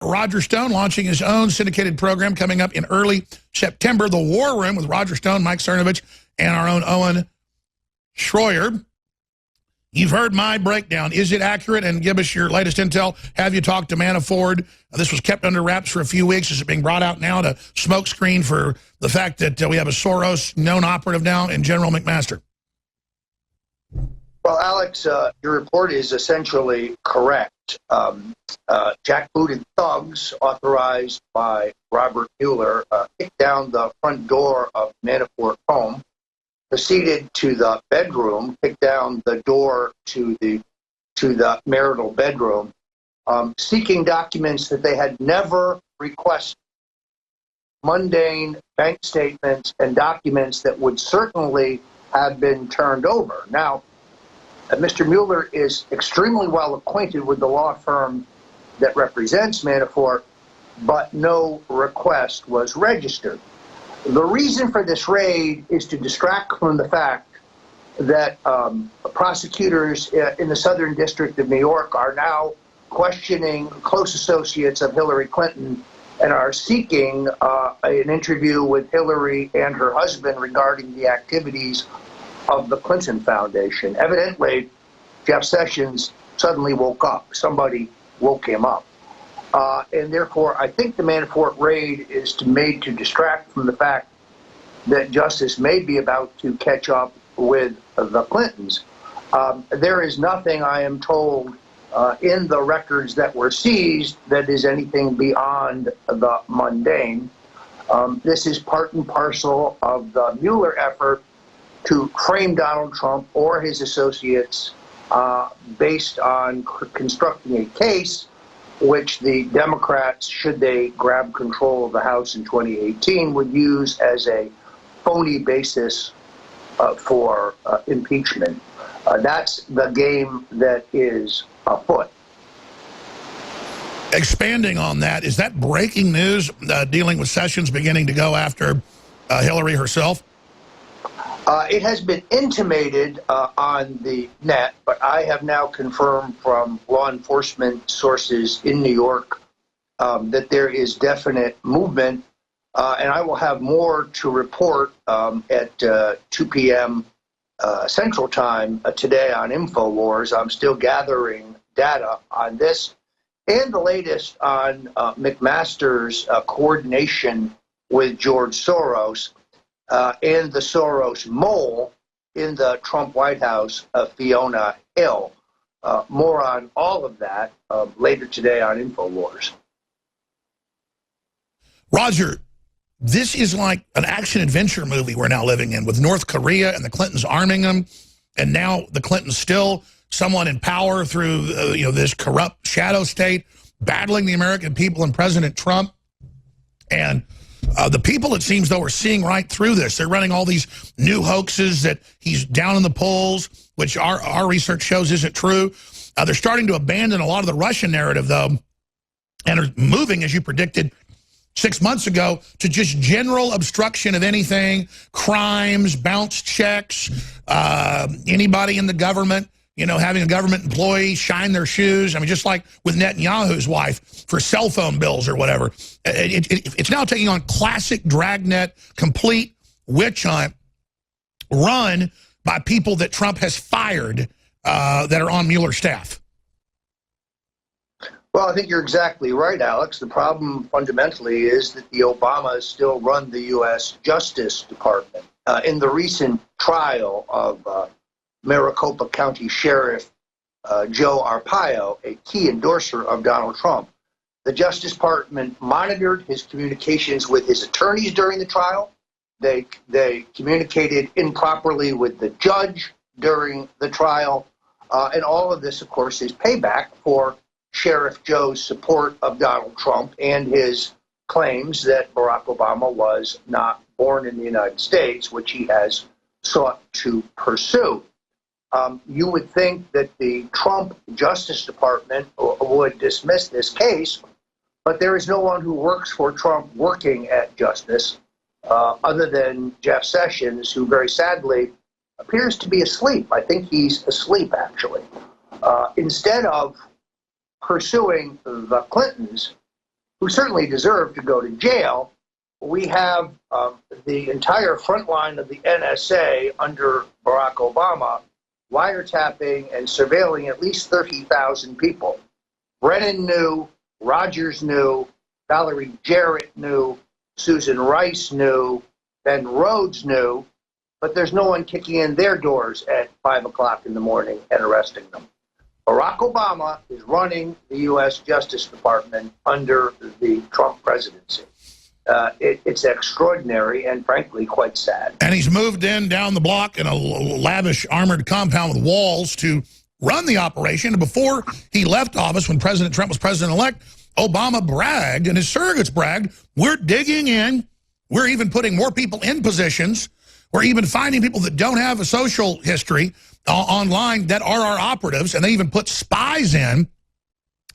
Roger Stone launching his own syndicated program coming up in early September, The War Room with Roger Stone, Mike Cernovich, and our own Owen Schroyer. You've heard my breakdown. Is it accurate? And give us your latest intel. Have you talked to Manafort? This was kept under wraps for a few weeks. Is it being brought out now to smokescreen for the fact that we have a Soros known operative now in General McMaster? Well, Alex, your report is essentially correct. Jackbooted thugs authorized by Robert Mueller kicked down the front door of Manafort home, proceeded to the bedroom, kicked down the door to the marital bedroom, seeking documents that they had never requested, mundane bank statements and documents that would certainly have been turned over. Now, Mr. Mueller is extremely well acquainted with the law firm that represents Manafort, but no request was registered. The reason for this raid is to distract from the fact that prosecutors in the Southern District of New York are now questioning close associates of Hillary Clinton and are seeking an interview with Hillary and her husband regarding the activities of the Clinton Foundation. Evidently, Jeff Sessions suddenly woke up. Somebody woke him up. And therefore, I think the Manafort raid is made to distract from the fact that justice may be about to catch up with the Clintons. There is nothing, I am told, in the records that were seized that is anything beyond the mundane. This is part and parcel of the Mueller effort to frame Donald Trump or his associates based on constructing a case which the Democrats, should they grab control of the House in 2018, would use as a phony basis for impeachment. That's the game that is afoot. Expanding on that, is that breaking news dealing with Sessions beginning to go after Hillary herself? It has been intimated on the net, but I have now confirmed from law enforcement sources in New York that there is definite movement, and I will have more to report at 2 p.m. Central Time today on InfoWars. I'm still gathering data on this and the latest on McMaster's coordination with George Soros. And the Soros mole in the Trump White House, Fiona Hill. More on all of that later today on InfoWars. Roger, this is like an action-adventure movie we're now living in, with North Korea and the Clintons arming them, and now the Clintons still someone in power through this corrupt shadow state, battling the American people and President Trump. And the people, it seems, though, are seeing right through this. They're running all these new hoaxes that he's down in the polls, which our research shows isn't true. They're starting to abandon a lot of the Russian narrative, though, and are moving, as you predicted 6 months ago, to just general obstruction of anything, crimes, bounced checks, anybody in the government, having a government employee shine their shoes. I mean, just like with Netanyahu's wife for cell phone bills or whatever. It's now taking on classic dragnet, complete witch hunt run by people that Trump has fired that are on Mueller's staff. Well, I think you're exactly right, Alex. The problem fundamentally is that the Obamas still run the U.S. Justice Department. In the recent trial of Maricopa County Sheriff Joe Arpaio, a key endorser of Donald Trump, the Justice Department monitored his communications with his attorneys during the trial. They communicated improperly with the judge during the trial. And all of this, of course, is payback for Sheriff Joe's support of Donald Trump and his claims that Barack Obama was not born in the United States, which he has sought to pursue. You would think that the Trump Justice Department would dismiss this case, but there is no one who works for Trump working at Justice other than Jeff Sessions, who very sadly appears to be asleep. I think he's asleep, actually. Instead of pursuing the Clintons, who certainly deserve to go to jail. We have the entire front line of the NSA under Barack Obama wiretapping and surveilling at least 30,000 people. Brennan knew, Rogers knew, Valerie Jarrett knew, Susan Rice knew, Ben Rhodes knew, but there's no one kicking in their doors at 5 o'clock in the morning and arresting them. Barack Obama is running the U.S. Justice Department under the Trump presidency. It's extraordinary and, frankly, quite sad. And he's moved in down the block in a lavish armored compound with walls to run the operation. And before he left office, when President Trump was president-elect, Obama bragged, and his surrogates bragged, we're digging in. We're even putting more people in positions. We're even finding people that don't have a social history online that are our operatives, and they even put spies in.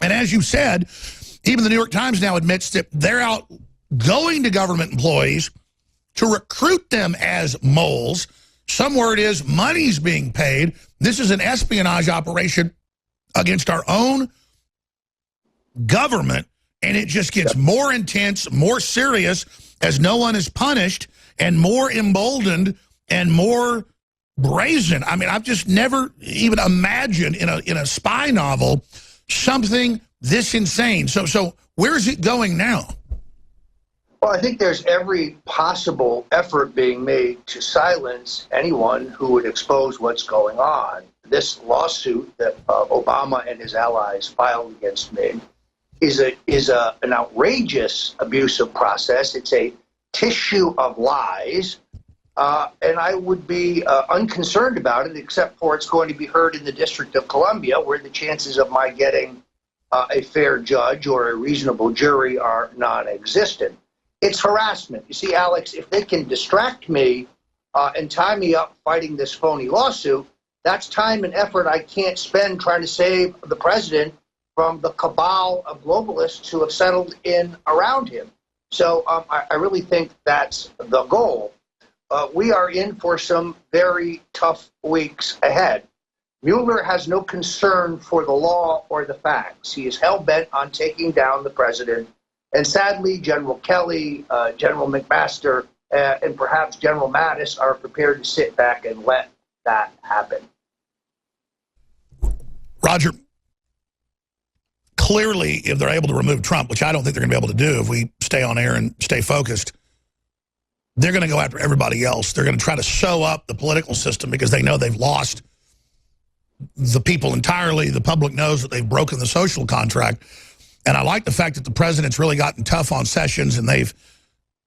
And as you said, even the New York Times now admits that they're out going to government employees to recruit them as moles. Some word is money's being paid. This is an espionage operation against our own government, and it just gets more intense, more serious as no one is punished, and more emboldened and more brazen. I mean, I've just never even imagined in a spy novel something this insane. So where's it going now? Well, I think there's every possible effort being made to silence anyone who would expose what's going on. This lawsuit that Obama and his allies filed against me is an outrageous abuse of process. It's a tissue of lies, and I would be unconcerned about it, except for it's going to be heard in the District of Columbia, where the chances of my getting a fair judge or a reasonable jury are non-existent. It's harassment. You see, Alex, if they can distract me and tie me up fighting this phony lawsuit, that's time and effort I can't spend trying to save the president from the cabal of globalists who have settled in around him. So I really think that's the goal. We are in for some very tough weeks ahead. Mueller has no concern for the law or the facts. He is hell-bent on taking down the president. And sadly, General Kelly, General McMaster, and perhaps General Mattis are prepared to sit back and let that happen. Roger, clearly, if they're able to remove Trump, which I don't think they're going to be able to do if we stay on air and stay focused, they're going to go after everybody else. They're going to try to sew up the political system because they know they've lost the people entirely. The public knows that they've broken the social contract. And I like the fact that the president's really gotten tough on Sessions and they've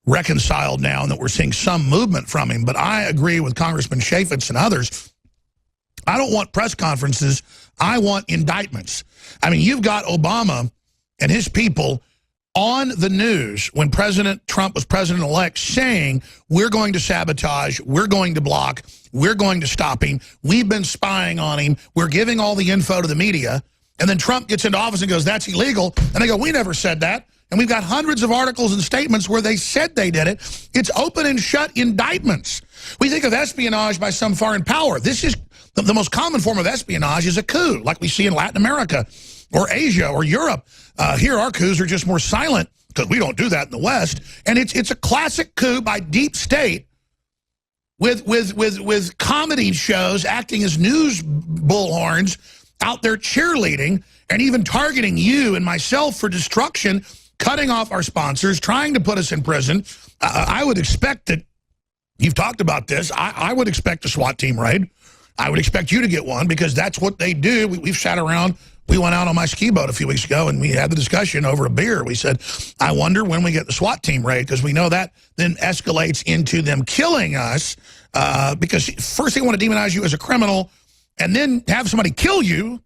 reconciled now and that we're seeing some movement from him. But I agree with Congressman Chaffetz and others. I don't want press conferences. I want indictments. I mean, you've got Obama and his people on the news when President Trump was president-elect saying, we're going to sabotage, we're going to block, we're going to stop him, we've been spying on him, we're giving all the info to the media. And then Trump gets into office and goes, that's illegal. And they go, we never said that. And we've got hundreds of articles and statements where they said they did it. It's open and shut indictments. We think of espionage by some foreign power. This is the most common form of espionage is a coup, like we see in Latin America or Asia or Europe. Here, our coups are just more silent because we don't do that in the West. And it's a classic coup by deep state with comedy shows acting as news bullhorns out there cheerleading and even targeting you and myself for destruction, cutting off our sponsors, trying to put us in prison. I would expect that, you've talked about this, I would expect a SWAT team raid. I would expect you to get one because that's what they do. We've sat around. We went out on my ski boat a few weeks ago and we had the discussion over a beer. We said, I wonder when we get the SWAT team raid, because we know that then escalates into them killing us because first they want to demonize you as a criminal and then have somebody kill you,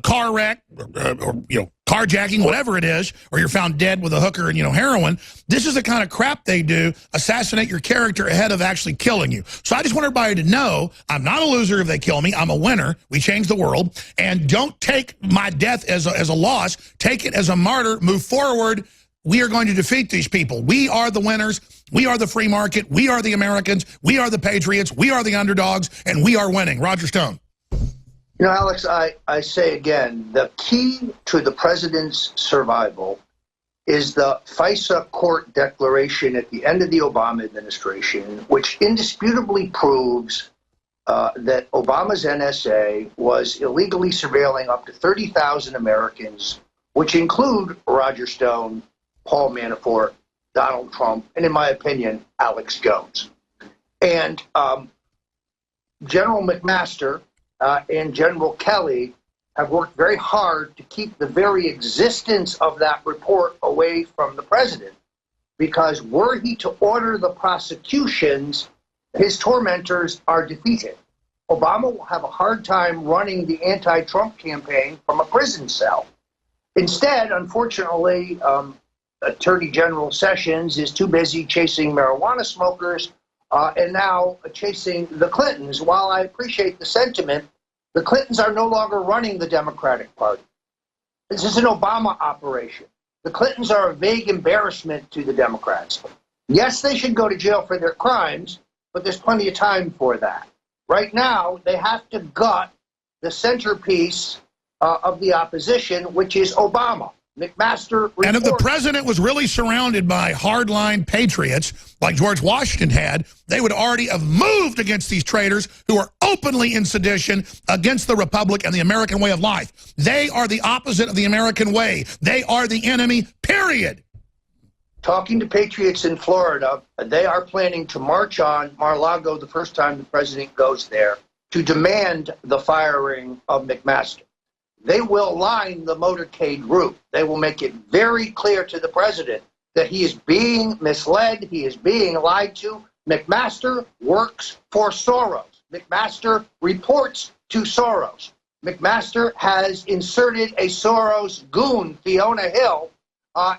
car wreck, or carjacking, whatever it is, or you're found dead with a hooker and heroin. This is the kind of crap they do, assassinate your character ahead of actually killing you. So I just want everybody to know I'm not a loser if they kill me. I'm a winner. We change the world. And don't take my death as a loss. Take it as a martyr. Move forward. We are going to defeat these people. We are the winners. We are the free market. We are the Americans. We are the patriots. We are the underdogs. And we are winning. Roger Stone. Alex, I say again, the key to the president's survival is the FISA court declaration at the end of the Obama administration, which indisputably proves that Obama's NSA was illegally surveilling up to 30,000 Americans, which include Roger Stone, Paul Manafort, Donald Trump, and in my opinion, Alex Jones. And General McMaster and General Kelly have worked very hard to keep the very existence of that report away from the president, because were he to order the prosecutions, his tormentors are defeated. Obama will have a hard time running the anti-Trump campaign from a prison cell. Instead, unfortunately, Attorney General Sessions is too busy chasing marijuana smokers and now chasing the Clintons. While I appreciate the sentiment, the Clintons are no longer running the Democratic Party. This is an Obama operation. The Clintons are a vague embarrassment to the Democrats. Yes, they should go to jail for their crimes, but there's plenty of time for that. Right now, they have to gut the centerpiece of the opposition, which is Obama. McMaster reports. And if the president was really surrounded by hardline patriots like George Washington had, they would already have moved against these traitors who are openly in sedition against the republic and the American way of life. They are the opposite of the American way. They are the enemy, period. Talking to patriots in Florida, they are planning to march on Mar-a-Lago the first time the president goes there to demand the firing of McMaster. They will line the motorcade route. They will make it very clear to the president that he is being misled, he is being lied to. McMaster works for Soros. McMaster reports to Soros. McMaster has inserted a Soros goon, Fiona Hill,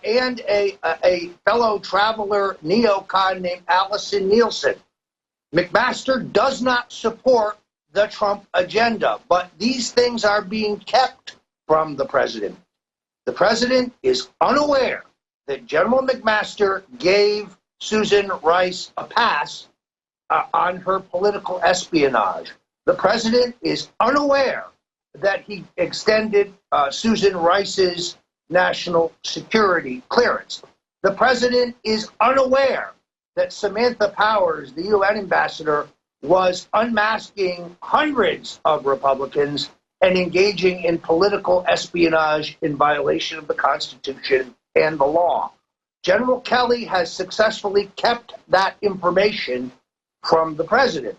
and a fellow traveler neocon named Allison Nielsen. McMaster does not support the Trump agenda, but these things are being kept from the president. The president is unaware that General McMaster gave Susan Rice a pass on her political espionage. The president is unaware that he extended Susan Rice's national security clearance. The president is unaware that Samantha Powers, the UN ambassador, was unmasking hundreds of Republicans and engaging in political espionage in violation of the Constitution and the law. General Kelly has successfully kept that information from the president.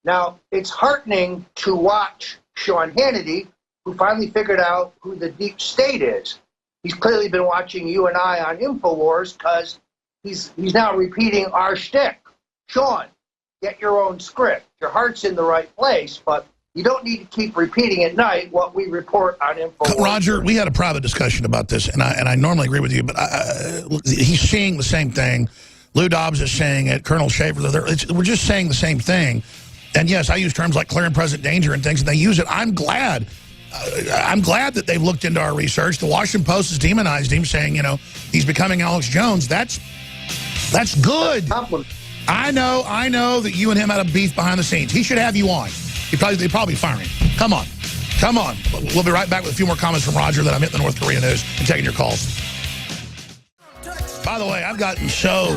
Now, it's heartening to watch Sean Hannity, who finally figured out who the deep state is. He's clearly been watching you and I on InfoWars because he's now repeating our shtick. Sean, get your own script. Your heart's in the right place, but you don't need to keep repeating at night what we report on InfoWars. Roger, we had a private discussion about this, and I normally agree with you, but he's seeing the same thing. Lou Dobbs is saying it. Colonel Schaefer, we're just saying the same thing. And yes, I use terms like clear and present danger and things, and they use it. I'm glad that they've looked into our research. The Washington Post has demonized him, saying, you know, he's becoming Alex Jones. That's good. I know that you and him had a beef behind the scenes. He should have you on. They probably fire him. Come on. We'll be right back with a few more comments from Roger that I'm hitting the North Korea news and taking your calls. By the way, I've gotten so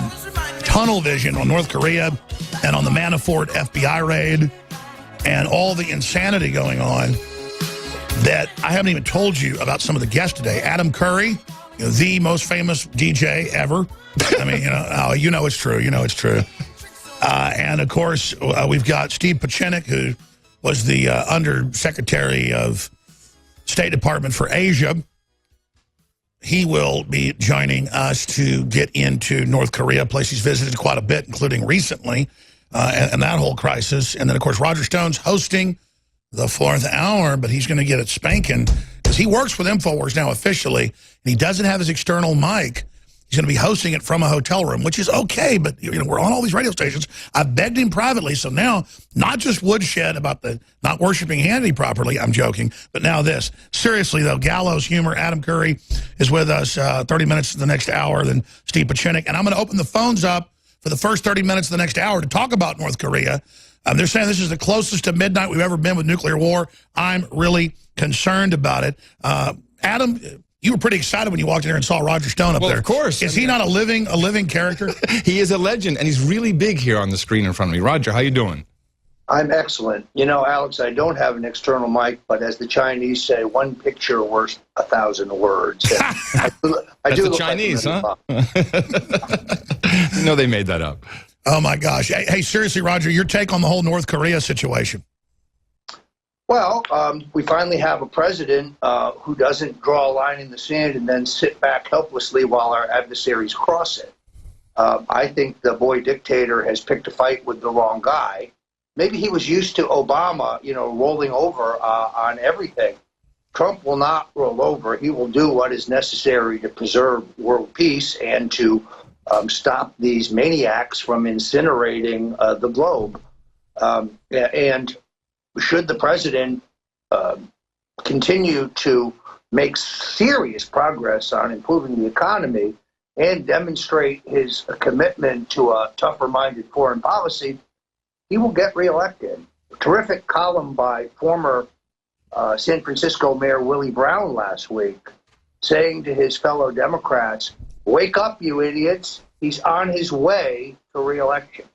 tunnel vision on North Korea and on the Manafort FBI raid and all the insanity going on that I haven't even told you about some of the guests today. Adam Curry, the most famous DJ ever. I mean, you know it's true. And, of course, we've got Steve Pachenik, who was the Undersecretary of State Department for Asia. He will be joining us to get into North Korea, a place he's visited quite a bit, including recently, and that whole crisis. And then, of course, Roger Stone's hosting the fourth hour, but he's going to get it spanking because he works with InfoWars now officially, and he doesn't have his external mic. He's going to be hosting it from a hotel room, which is okay, but we're on all these radio stations. I've begged him privately, so now not just woodshed about the not worshiping Hannity properly, I'm joking, but now this. Seriously, though, gallows humor. Adam Curry is with us 30 minutes to the next hour, then Steve Pachenik, and I'm going to open the phones up for the first 30 minutes of the next hour to talk about North Korea. They're saying this is the closest to midnight we've ever been with nuclear war. I'm really concerned about it. Adam, You were pretty excited when you walked in there and saw Roger Stone up there. Of course. Is he not a living character? He is a legend, and he's really big here on the screen in front of me. Roger, how you doing? I'm excellent. You know, Alex, I don't have an external mic, but as the Chinese say, one picture worth 1,000 words. That's the Chinese, huh? No, they made that up. Oh, my gosh. Hey, seriously, Roger, your take on the whole North Korea situation? Well, we finally have a president who doesn't draw a line in the sand and then sit back helplessly while our adversaries cross it. I think the boy dictator has picked a fight with the wrong guy. Maybe he was used to Obama, you know, rolling over on everything. Trump will not roll over. He will do what is necessary to preserve world peace and to stop these maniacs from incinerating the globe. And should the president continue to make serious progress on improving the economy and demonstrate his commitment to a tougher-minded foreign policy, he will get reelected. A terrific column by former San Francisco Mayor Willie Brown last week saying to his fellow Democrats, wake up, you idiots. He's on his way to reelection.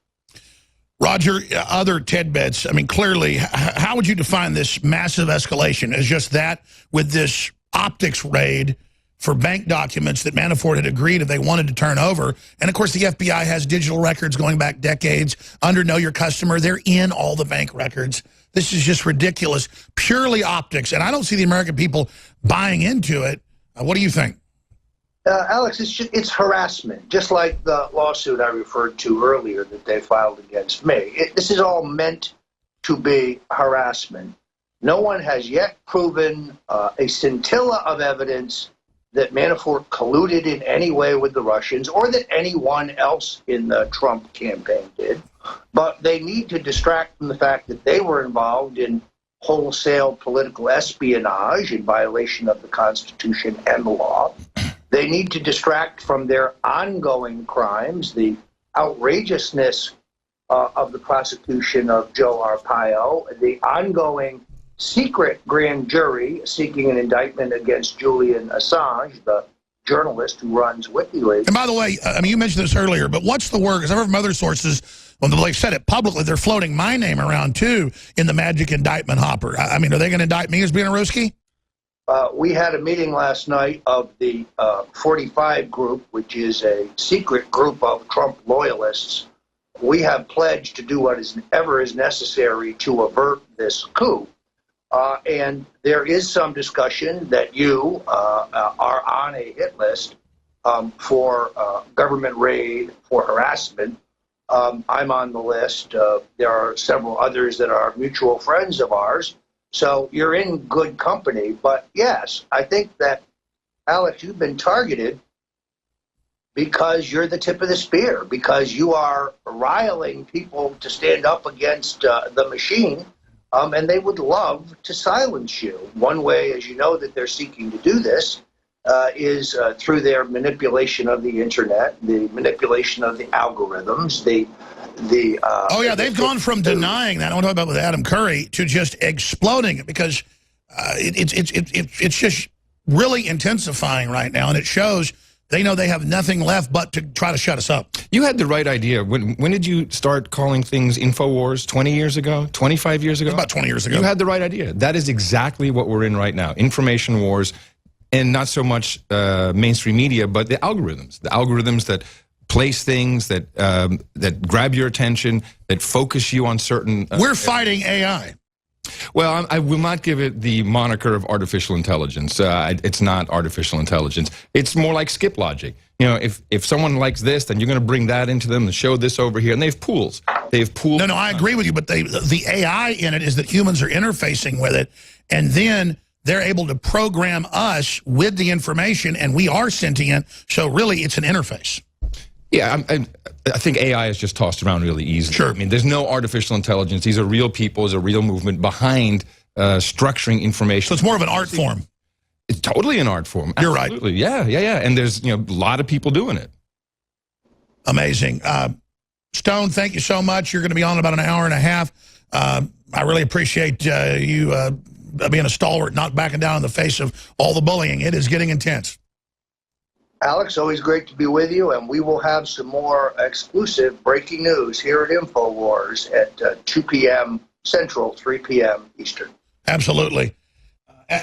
Roger, other tidbits. I mean, clearly, how would you define this massive escalation as just that with this optics raid for bank documents that Manafort had agreed if they wanted to turn over? And, of course, the FBI has digital records going back decades. Under Know Your Customer, they're in all the bank records. This is just ridiculous. Purely optics. And I don't see the American people buying into it. What do you think? Alex, it's harassment, just like the lawsuit I referred to earlier that they filed against me. This is all meant to be harassment. No one has yet proven a scintilla of evidence that Manafort colluded in any way with the Russians or that anyone else in the Trump campaign did. But they need to distract from the fact that they were involved in wholesale political espionage in violation of the Constitution and the law. They need to distract from their ongoing crimes, the outrageousness of the prosecution of Joe Arpaio, the ongoing secret grand jury seeking an indictment against Julian Assange, the journalist who runs WikiLeaks. And by the way, I mean, you mentioned this earlier, but what's the word? Because I've heard from other sources, when they've said it publicly, they're floating my name around, too, in the magic indictment hopper. I mean, are they going to indict me as being a Ruski? We had a meeting last night of the 45 group, which is a secret group of Trump loyalists. We have pledged to do whatever is necessary to avert this coup. And there is some discussion that you are on a hit list for government raid, for harassment. I'm on the list. There are several others that are mutual friends of ours. So you're in good company. But yes, I think that, Alex, you've been targeted because you're the tip of the spear, because you are riling people to stand up against the machine. And they would love to silence you. One way, as you know, that they're seeking to do this is through their manipulation of the internet, the manipulation of the algorithms, oh yeah, they've gone from denying that, I want to talk about with Adam Curry, to just exploding it, because it's just really intensifying right now, and it shows they know they have nothing left but to try to shut us up. You had the right idea. When did you start calling things InfoWars? 20 years ago? 25 years ago? About 20 years ago. You had the right idea. That is exactly what we're in right now. Information wars, and not so much mainstream media, but the algorithms that place things, that grab your attention, that focus you on certain... We're fighting AI. Well, I will not give it the moniker of artificial intelligence. It's not artificial intelligence. It's more like skip logic. You know, if someone likes this, then you're going to bring that into them and show this over here. And they have pools. They have pools. No, I agree with you. But the AI in it is that humans are interfacing with it. And then they're able to program us with the information. And we are sentient. So really, it's an interface. Yeah, I think AI is just tossed around really easily. Sure. I mean, there's no artificial intelligence. These are real people. There's a real movement behind structuring information. So it's more of an art form. It's totally an art form. You're Absolutely. right. Yeah. And there's a lot of people doing it. Amazing. Stone, thank you so much. You're going to be on in about an hour and a half. I really appreciate you being a stalwart, not backing down in the face of all the bullying. It is getting intense. Alex, always great to be with you, and we will have some more exclusive breaking news here at InfoWars at 2 p.m. Central, 3 p.m. Eastern. Absolutely.